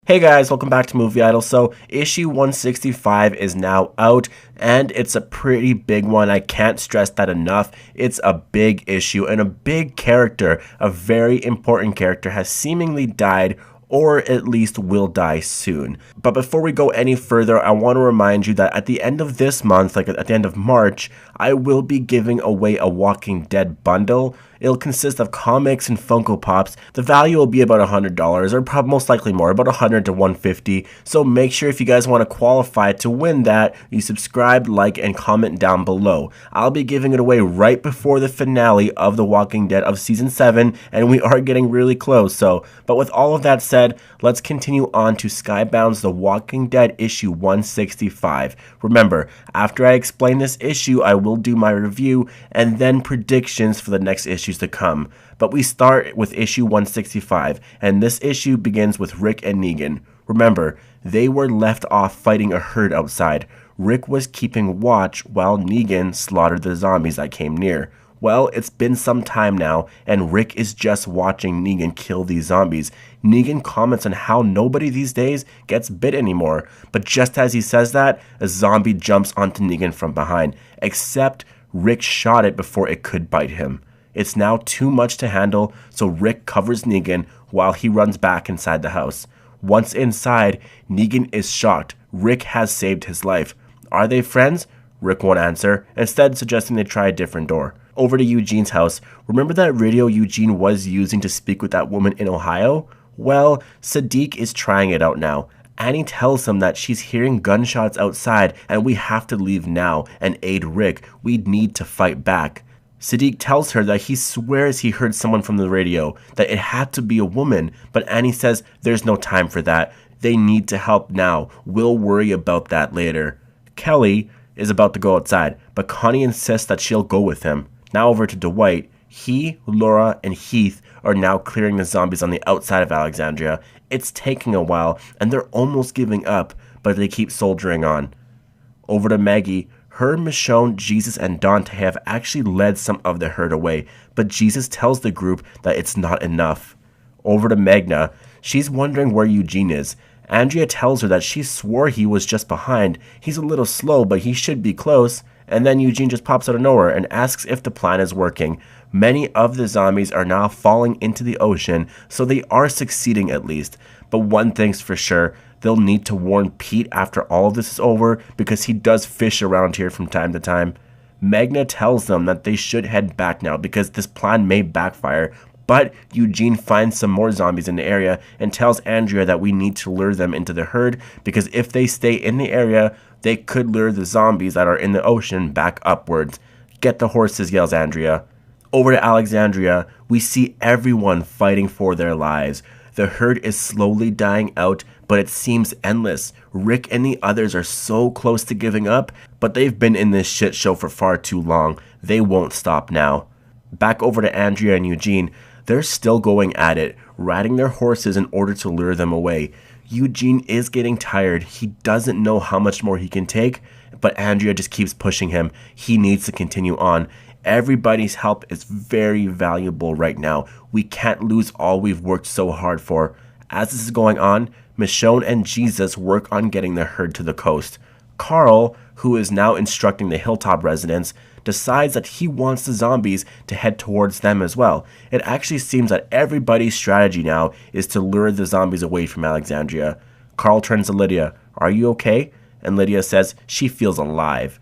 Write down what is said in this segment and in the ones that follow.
Hey guys, welcome back to Movie Idol. So, issue 165 is now out, and it's a pretty big one. I can't stress that enough. It's a big issue, and a big character, a very important character, has seemingly died or at least will die soon. But before we go any further, I want to remind you that at the end of this month, like at the end of March, I will be giving away a Walking Dead bundle. It'll consist of comics and Funko Pops. The value will be about $100, or probably most likely more, about $100 to $150. So make sure if you guys want to qualify to win that, you subscribe, like, and comment down below. I'll be giving it away right before the finale of The Walking Dead of Season 7, and we are getting really close. But with all of that said, let's continue on to Skybound's The Walking Dead issue 165. Remember, after I explain this issue, I will do my review and then predictions for the next issues to come. But we start with issue 165, and this issue begins with Rick and Negan. Remember, they were left off fighting a herd outside. Rick was keeping watch while Negan slaughtered the zombies that came near. Well, it's been some time now, and Rick is just watching Negan kill these zombies. Negan comments on how nobody these days gets bit anymore, but just as he says that, a zombie jumps onto Negan from behind, except Rick shot it before it could bite him. It's now too much to handle, so Rick covers Negan while he runs back inside the house. Once inside, Negan is shocked. Rick has saved his life. Are they friends? Rick won't answer, instead suggesting they try a different door. Over to Eugene's house. Remember that radio Eugene was using to speak with that woman in Ohio? Well, Sadiq is trying it out now. Annie tells him that she's hearing gunshots outside and we have to leave now and aid Rick. We need to fight back. Sadiq tells her that he swears he heard someone from the radio, that it had to be a woman, but Annie says there's no time for that. They need to help now. We'll worry about that later. Kelly is about to go outside, but Connie insists that she'll go with him. Now over to Dwight. He, Laura, and Heath are now clearing the zombies on the outside of Alexandria. It's taking a while, and they're almost giving up, but they keep soldiering on. Over to Maggie. Her, Michonne, Jesus, and Dante have actually led some of the herd away, but Jesus tells the group that it's not enough. Over to Magna. She's wondering where Eugene is. Andrea tells her that she swore he was just behind. He's a little slow, but he should be close. And then Eugene just pops out of nowhere and asks if the plan is working. Many of the zombies are now falling into the ocean, so they are succeeding at least. But one thing's for sure, they'll need to warn Pete after all of this is over, because he does fish around here from time to time. Magna tells them that they should head back now because this plan may backfire, but Eugene finds some more zombies in the area and tells Andrea that we need to lure them into the herd, because if they stay in the area, they could lure the zombies that are in the ocean back upwards. Get the horses, yells Andrea. Over to Alexandria, we see everyone fighting for their lives. The herd is slowly dying out, but it seems endless. Rick and the others are so close to giving up, but they've been in this shit show for far too long. They won't stop now. Back over to Andrea and Eugene. They're still going at it, riding their horses in order to lure them away. Eugene is getting tired. He doesn't know how much more he can take, but Andrea just keeps pushing him. He needs to continue on. Everybody's help is very valuable right now. We can't lose all we've worked so hard for. As this is going on, Michonne and Jesus work on getting the herd to the coast. Carl, who is now instructing the Hilltop residents, decides that he wants the zombies to head towards them as well. It actually seems that everybody's strategy now is to lure the zombies away from Alexandria. Carl turns to Lydia. Are you okay? And Lydia says she feels alive.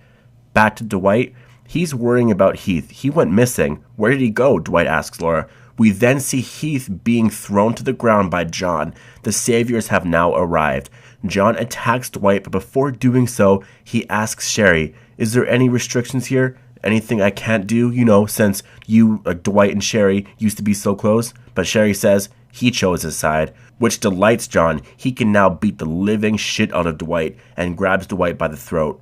Back to Dwight. He's worrying about Heath. He went missing. Where did he go? Dwight asks Laura. We then see Heath being thrown to the ground by John. The saviors have now arrived. John attacks Dwight, but before doing so, he asks Sherry, is there any restrictions here? Anything I can't do, since you, Dwight and Sherry, used to be so close? But Sherry says he chose his side, which delights John. He can now beat the living shit out of Dwight and grabs Dwight by the throat.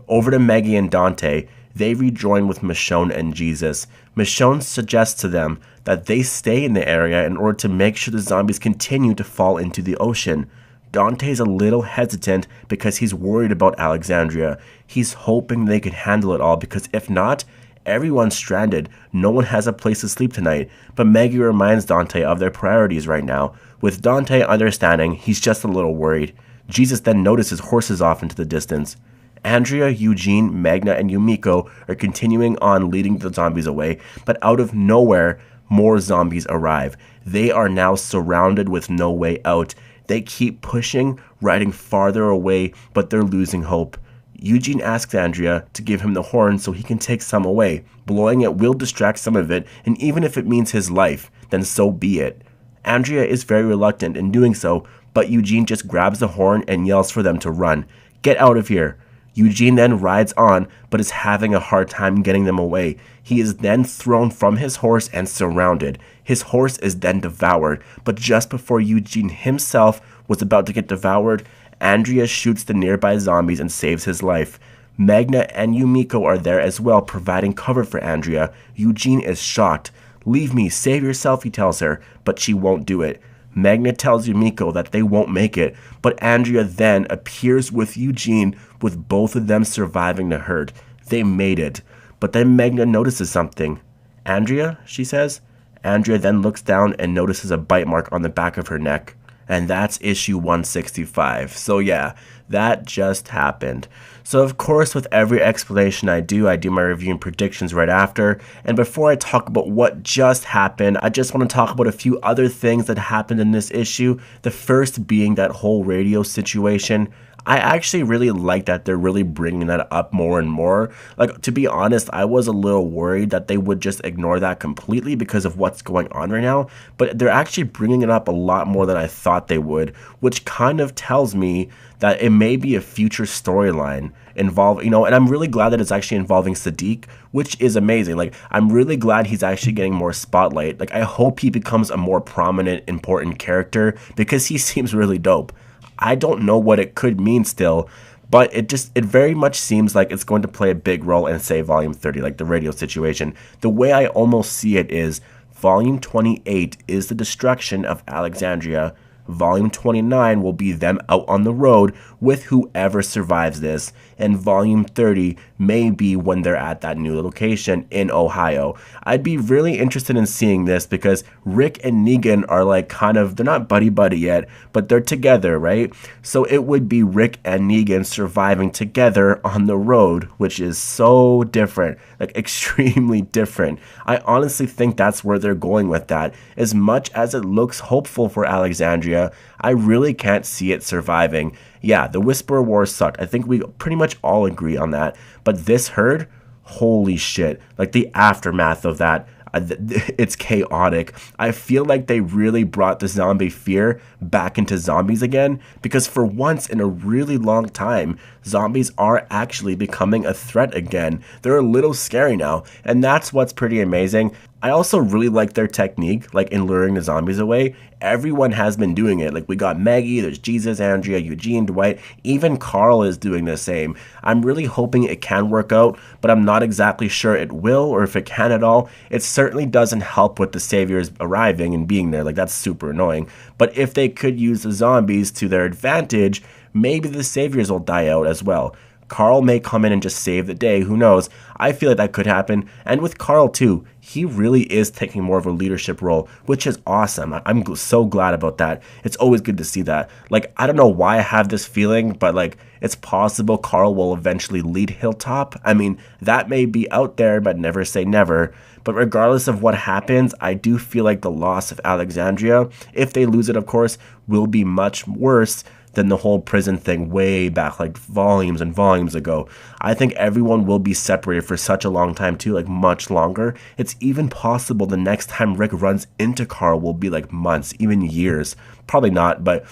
Over to Maggie and Dante. They rejoin with Michonne and Jesus. Michonne suggests to them that they stay in the area in order to make sure the zombies continue to fall into the ocean. Dante's a little hesitant because he's worried about Alexandria. He's hoping they can handle it all, because if not, everyone's stranded. No one has a place to sleep tonight. But Maggie reminds Dante of their priorities right now, With Dante understanding, he's just a little worried. Jesus then notices horses off into the distance. Andrea, Eugene, Magna, and Yumiko are continuing on leading the zombies away, but out of nowhere, more zombies arrive. They are now surrounded with no way out. They keep pushing, riding farther away, but they're losing hope. Eugene asks Andrea to give him the horn so he can take some away. Blowing it will distract some of it, and even if it means his life, then so be it. Andrea is very reluctant in doing so, but Eugene just grabs the horn and yells for them to run. Get out of here. Eugene then rides on, but is having a hard time getting them away. He is then thrown from his horse and surrounded. His horse is then devoured, but just before Eugene himself was about to get devoured, Andrea shoots the nearby zombies and saves his life. Magna and Yumiko are there as well, providing cover for Andrea. Eugene is shocked. Leave me, save yourself, he tells her, but she won't do it. Magna tells Yumiko that they won't make it, but Andrea then appears with Eugene, with both of them surviving the hurt. They made it. But then Magna notices something. Andrea, she says. Andrea then looks down and notices a bite mark on the back of her neck. And that's issue 165. So yeah, that just happened. So of course, with every explanation I do my review and predictions right after. And before I talk about what just happened, I just want to talk about a few other things that happened in this issue. The first being that whole radio situation. I actually really like that they're really bringing that up more and more. Like, to be honest, I was a little worried that they would just ignore that completely because of what's going on right now, but they're actually bringing it up a lot more than I thought they would, which kind of tells me that it may be a future storyline involving, and I'm really glad that it's actually involving Sadiq, which is amazing. Like, I'm really glad he's actually getting more spotlight. Like, I hope he becomes a more prominent, important character because he seems really dope. I don't know what it could mean still, but it very much seems like it's going to play a big role in, say, Volume 30, like the radio situation. The way I almost see it is Volume 28 is the destruction of Alexandria. Volume 29 will be them out on the road with whoever survives this, and Volume 30 may be when they're at that new location in Ohio. I'd be really interested in seeing this because Rick and Negan are like they're not buddy-buddy yet, but they're together, right? So it would be Rick and Negan surviving together on the road, which is so different, like extremely different. I honestly think that's where they're going with that. As much as it looks hopeful for Alexandria, I really can't see it surviving. Yeah, the Whisperer Wars sucked. I think we pretty much all agree on that. But this herd, holy shit. Like the aftermath of that, it's chaotic. I feel like they really brought the zombie fear back into zombies again, because for once in a really long time, zombies are actually becoming a threat again. They're a little scary now, and that's what's pretty amazing. I also really like their technique, like in luring the zombies away. Everyone has been doing it. Like we got Maggie, there's Jesus, Andrea, Eugene, Dwight, even Carl is doing the same. I'm really hoping it can work out, but I'm not exactly sure it will or if it can at all. It certainly doesn't help with the saviors arriving and being there. Like that's super annoying. But if they could use the zombies to their advantage, maybe the saviors will die out as well. Carl may come in and just save the day, who knows? I feel like that could happen, and with Carl too, he really is taking more of a leadership role, which is awesome. I'm so glad about that. It's always good to see that. Like, I don't know why I have this feeling, but like, it's possible Carl will eventually lead Hilltop. I mean, that may be out there, but never say never. But regardless of what happens, I do feel like the loss of Alexandria, if they lose it of course, will be much worse than the whole prison thing way back, like volumes and volumes ago. I think everyone will be separated for such a long time too, like much longer. It's even possible the next time Rick runs into Carl will be like months, even years. Probably not, but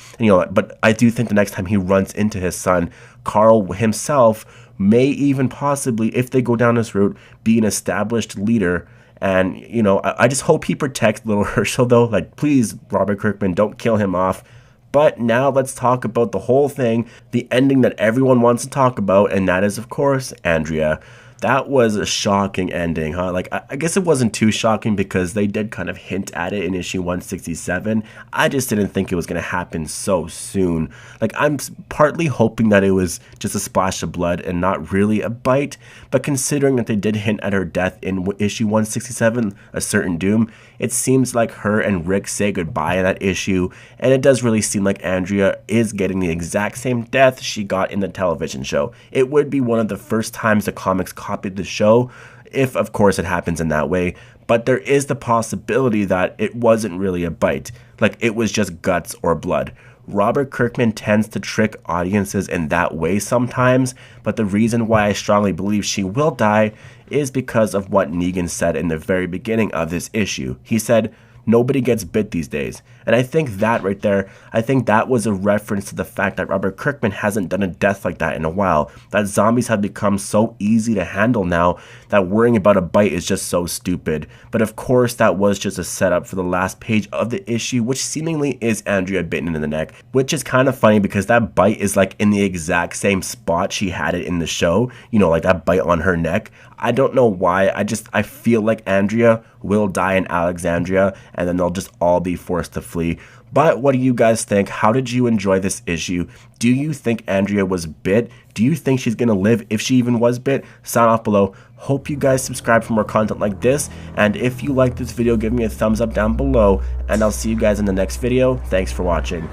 but I do think the next time he runs into his son, Carl himself may even possibly, if they go down this route, be an established leader. And, I just hope he protects little Herschel though. Like, please, Robert Kirkman, don't kill him off. But now let's talk about the whole thing, the ending that everyone wants to talk about, and that is, of course, Andrea. That was a shocking ending, huh? Like, I guess it wasn't too shocking because they did kind of hint at it in issue 167. I just didn't think it was going to happen so soon. Like, I'm partly hoping that it was just a splash of blood and not really a bite, but considering that they did hint at her death in issue 167, A Certain Doom, it seems like her and Rick say goodbye in that issue, and it does really seem like Andrea is getting the exact same death she got in the television show. It would be one of the first times the comics copied the show, if of course it happens in that way, but there is the possibility that it wasn't really a bite, like it was just guts or blood. Robert Kirkman tends to trick audiences in that way sometimes, but the reason why I strongly believe she will die is because of what Negan said in the very beginning of this issue. He said, "Nobody gets bit these days." And I think that right there, I think that was a reference to the fact that Robert Kirkman hasn't done a death like that in a while. That zombies have become so easy to handle now that worrying about a bite is just so stupid. But of course, that was just a setup for the last page of the issue, which seemingly is Andrea bitten in the neck, which is kind of funny because that bite is like in the exact same spot she had it in the show, you know, like that bite on her neck. I don't know why, I feel like Andrea will die in Alexandria and then they'll just all be forced to flee. But what do you guys think? How did you enjoy this issue? Do you think Andrea was bit? Do you think she's gonna live if she even was bit? Sound off below. Hope you guys subscribe for more content like this, and if you like this video, give me a thumbs up down below, and I'll see you guys in the next video. Thanks for watching.